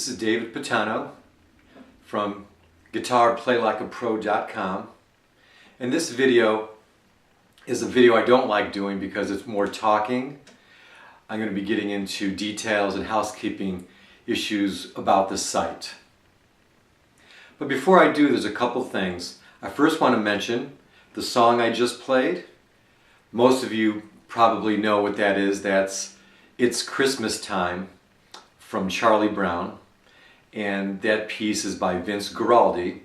This is David Patano from guitarplaylikeapro.com, and this video is a video I don't like doing because it's more talking. I'm going to be getting into details and housekeeping issues about the site. But before I do, there's a couple things. I first want to mention the song I just played. Most of you probably know what that is. That's It's Christmas Time from Charlie Brown, and that piece is by Vince Guaraldi,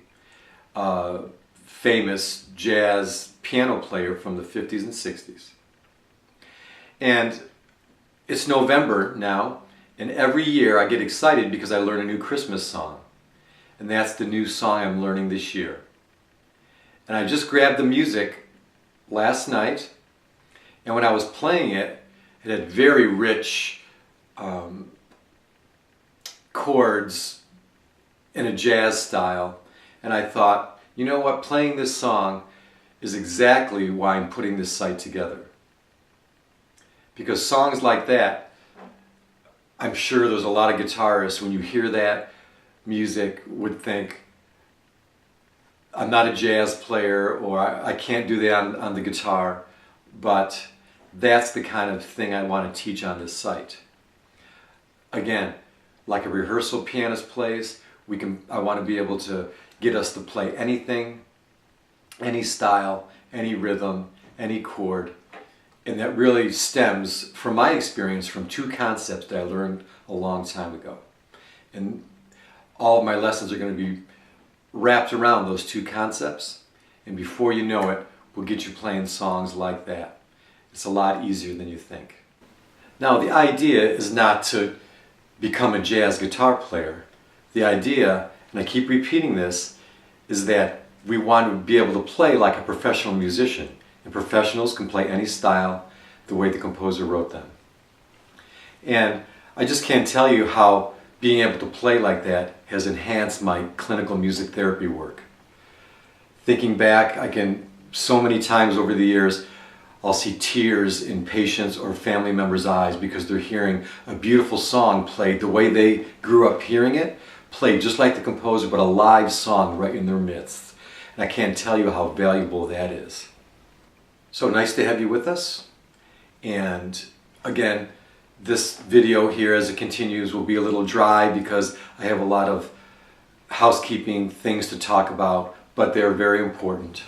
a famous jazz piano player from the 50s and 60s. And it's November now, and every year I get excited because I learn a new Christmas song, and that's the new song I'm learning this year. And I just grabbed the music last night, and when I was playing it, it had very rich chords in a jazz style, and I thought, you know what, playing this song is exactly why I'm putting this site together. Because songs like that, I'm sure there's a lot of guitarists, when you hear that music, would think, I'm not a jazz player, or I can't do that on the guitar, but that's the kind of thing I want to teach on this site. Again, like a rehearsal pianist plays, I want to be able to get us to play anything, any style, any rhythm, any chord. And that really stems, from my experience, from two concepts that I learned a long time ago. And all of my lessons are going to be wrapped around those two concepts. And before you know it, we'll get you playing songs like that. It's a lot easier than you think. Now, the idea is not to become a jazz guitar player. The idea, and I keep repeating this, is that we want to be able to play like a professional musician. And professionals can play any style the way the composer wrote them. And I just can't tell you how being able to play like that has enhanced my clinical music therapy work. Thinking back, so many times over the years, I'll see tears in patients' or family members' eyes because they're hearing a beautiful song played the way they grew up hearing it, played just like the composer, but a live song right in their midst. And I can't tell you how valuable that is. So nice to have you with us. And again, this video here as it continues will be a little dry because I have a lot of housekeeping things to talk about, but they're very important.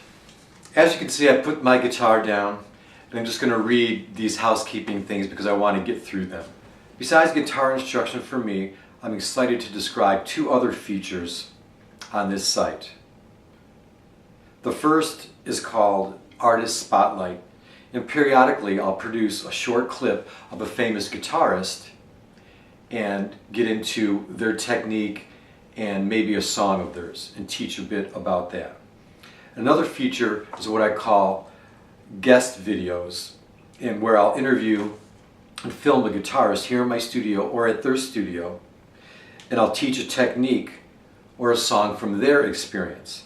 As you can see, I put my guitar down, and I'm just going to read these housekeeping things because I want to get through them. Besides guitar instruction for me, I'm excited to describe two other features on this site. The first is called Artist Spotlight, and periodically I'll produce a short clip of a famous guitarist and get into their technique and maybe a song of theirs and teach a bit about that. Another feature is what I call guest videos, and where I'll interview and film a guitarist here in my studio or at their studio, and I'll teach a technique or a song from their experience.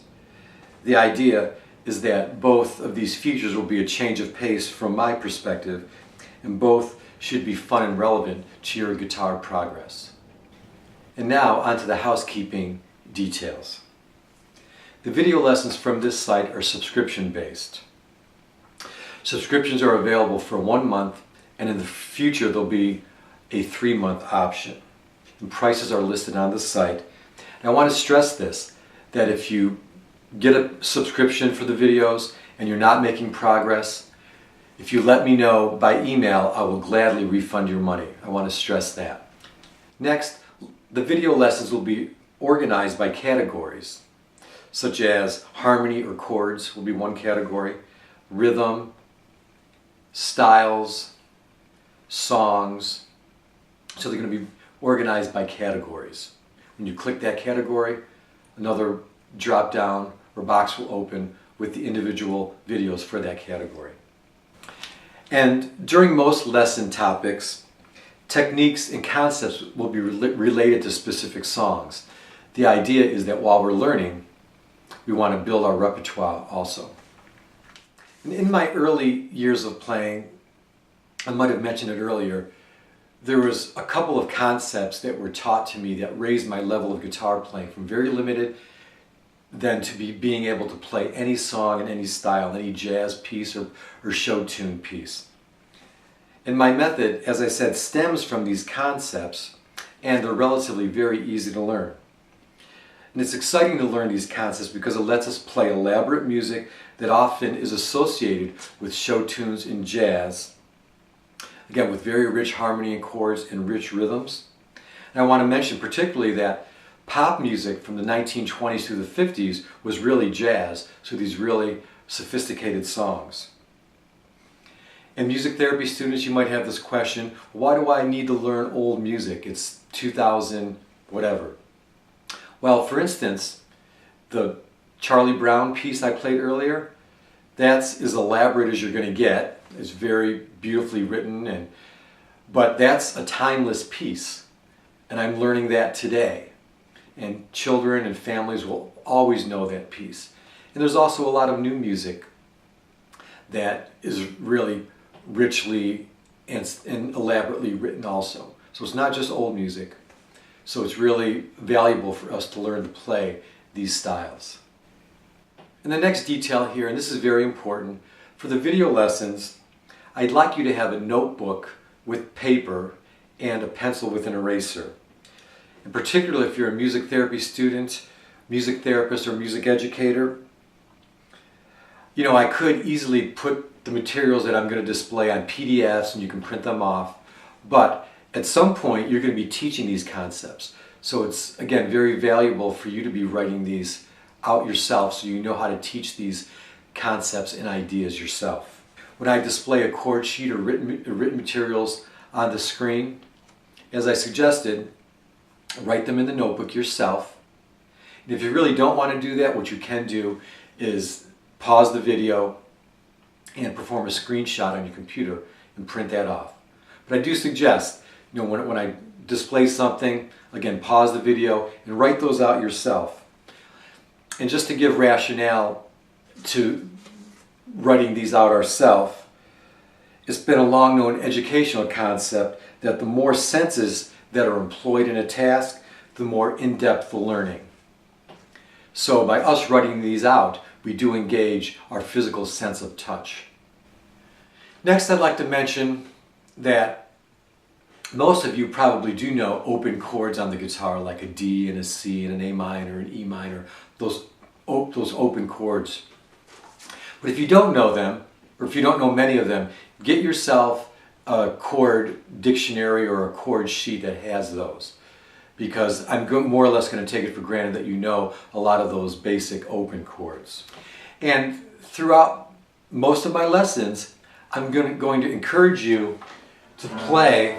The idea is that both of these features will be a change of pace from my perspective, and both should be fun and relevant to your guitar progress. And now onto the housekeeping details. The video lessons from this site are subscription based. Subscriptions are available for 1 month, and in the future there'll be a 3-month option. And prices are listed on the site. And I want to stress this, that if you get a subscription for the videos and you're not making progress, if you let me know by email, I will gladly refund your money. I want to stress that. Next, the video lessons will be organized by categories, such as harmony or chords will be one category, rhythm, styles, songs. So they're going to be organized by categories. When you click that category, another drop down or box will open with the individual videos for that category. And during most lesson topics, techniques and concepts will be related to specific songs. The idea is that while we're learning, we want to build our repertoire also. In my early years of playing, I might have mentioned it earlier, there was a couple of concepts that were taught to me that raised my level of guitar playing from very limited then to being able to play any song in any style, any jazz piece or show tune piece. And my method, as I said, stems from these concepts, and they're relatively very easy to learn. And it's exciting to learn these concepts because it lets us play elaborate music that often is associated with show tunes in jazz, again with very rich harmony and chords and rich rhythms. And I want to mention particularly that pop music from the 1920s through the 50s was really jazz, so these really sophisticated songs. And music therapy students, you might have this question, why do I need to learn old music? It's 2000 whatever. Well, for instance, the Charlie Brown piece I played earlier, that's as elaborate as you're going to get. It's very beautifully written, but that's a timeless piece, and I'm learning that today. And children and families will always know that piece. And there's also a lot of new music that is really richly and elaborately written also. So it's not just old music. So it's really valuable for us to learn to play these styles. And the next detail here, and this is very important, for the video lessons, I'd like you to have a notebook with paper and a pencil with an eraser. And particularly if you're a music therapy student, music therapist, or music educator, you know, I could easily put the materials that I'm going to display on PDFs and you can print them off, but at some point you're going to be teaching these concepts. So it's, again, very valuable for you to be writing these out yourself so you know how to teach these concepts and ideas yourself. When I display a chord sheet or written materials on the screen, as I suggested, write them in the notebook yourself. And if you really don't want to do that, what you can do is pause the video and perform a screenshot on your computer and print that off. But I do suggest, you know, when I display something, again, pause the video and write those out yourself. And just to give rationale to writing these out ourselves, it's been a long known educational concept that the more senses that are employed in a task, the more in-depth the learning. So by us writing these out, we do engage our physical sense of touch. Next, I'd like to mention that most of you probably do know open chords on the guitar, like a D and a C and an A minor and E minor, those open chords. But if you don't know them, or if you don't know many of them, get yourself a chord dictionary or a chord sheet that has those, because I'm more or less going to take it for granted that you know a lot of those basic open chords. And throughout most of my lessons, I'm going to encourage you to play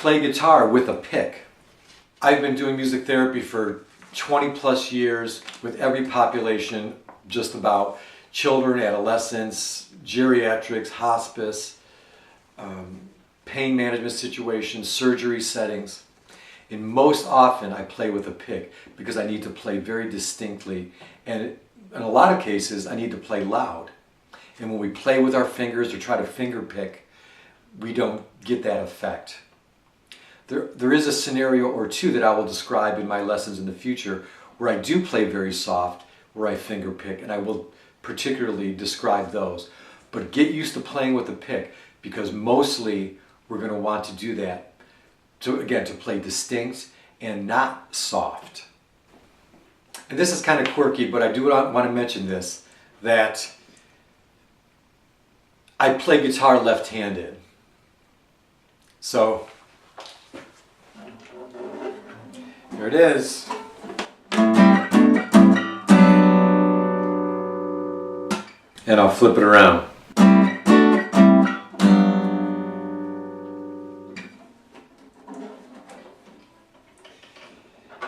guitar with a pick. I've been doing music therapy for 20 plus years with every population, just about children, adolescents, geriatrics, hospice, pain management situations, surgery settings. And most often I play with a pick because I need to play very distinctly, and in a lot of cases I need to play loud. And when we play with our fingers or try to finger pick, we don't get that effect. There is a scenario or two that I will describe in my lessons in the future where I do play very soft, where I finger pick, and I will particularly describe those. But get used to playing with the pick, because mostly we're going to want to do that to play distinct and not soft. And this is kind of quirky, but I do want to mention this, that I play guitar left-handed. So here it is. And I'll flip it around.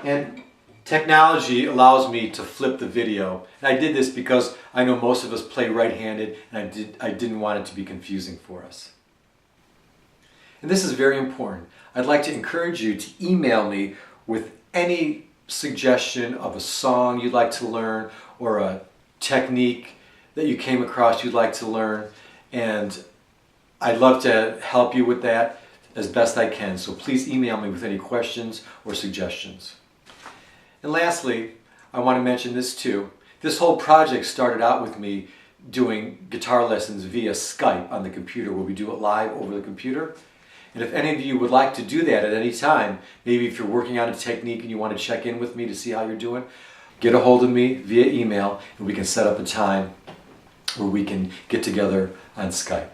And technology allows me to flip the video. And I did this because I know most of us play right-handed, and I didn't want it to be confusing for us. And this is very important. I'd like to encourage you to email me with any suggestion of a song you'd like to learn or a technique that you came across you'd like to learn, and I'd love to help you with that as best I can, so please email me with any questions or suggestions. And lastly, I want to mention this too. This whole project started out with me doing guitar lessons via Skype on the computer, where we do it live over the computer. And if any of you would like to do that at any time, maybe if you're working on a technique and you want to check in with me to see how you're doing, get a hold of me via email and we can set up a time where we can get together on Skype.